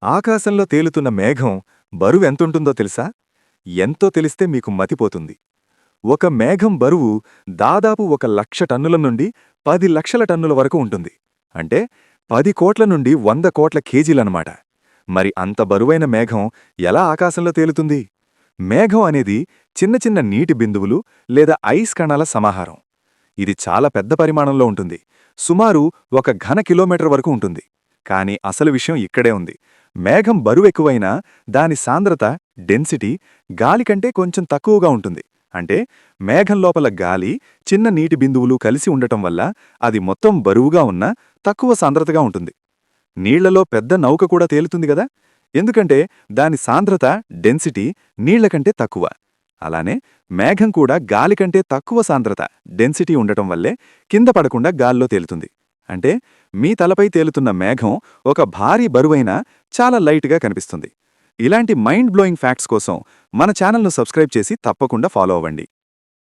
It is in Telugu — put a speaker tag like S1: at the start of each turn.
S1: ఆకాశంలో తేలుతున్న మేఘం బరువెంతుంటుందో తెలుసా? ఎంతో తెలిస్తే మీకు మతిపోతుంది. ఒక మేఘం బరువు దాదాపు 1,00,000 టన్నుల నుండి 10 లక్షల టన్నుల వరకు ఉంటుంది. అంటే 10 కోట్ల నుండి 100 కోట్ల కేజీలన్నమాట. మరి అంత బరువైన మేఘం ఎలా ఆకాశంలో తేలుతుంది? మేఘం అనేది చిన్న చిన్న నీటి బిందువులు లేదా ఐస్ కణాల సమాహారం. ఇది చాలా పెద్ద పరిమాణంలో ఉంటుంది. సుమారు 1 ఘన కిలోమీటర్ వరకు ఉంటుంది. కాని అసలు విషయం ఇక్కడే ఉంది. మేఘం బరువెక్కువైనా దాని సాంద్రత డెన్సిటీ గాలి కంటే కొంచెం తక్కువగా ఉంటుంది. అంటే మేఘం లోపల గాలి, చిన్న నీటి బిందువులు కలిసి ఉండటం వల్ల అది మొత్తం బరువుగా ఉన్నా తక్కువ సాంద్రతగా ఉంటుంది. నీళ్లలో పెద్ద నౌక కూడా తేలుతుంది గదా, ఎందుకంటే దాని సాంద్రత డెన్సిటీ నీళ్లకంటే తక్కువ. అలానే మేఘం కూడా గాలికంటే తక్కువ సాంద్రత డెన్సిటీ ఉండటం వల్లే కింద పడకుండా గాల్లో తేలుతుంది. అంటే మీ తలపై తేలుతున్న మేఘం ఒక భారీ బరువైనా చాలా లైట్గా కనిపిస్తుంది. ఇలాంటి మైండ్ బ్లోయింగ్ ఫ్యాక్ట్స్ కోసం మన ఛానల్ను సబ్స్క్రైబ్ చేసి తప్పకుండా ఫాలో అవ్వండి.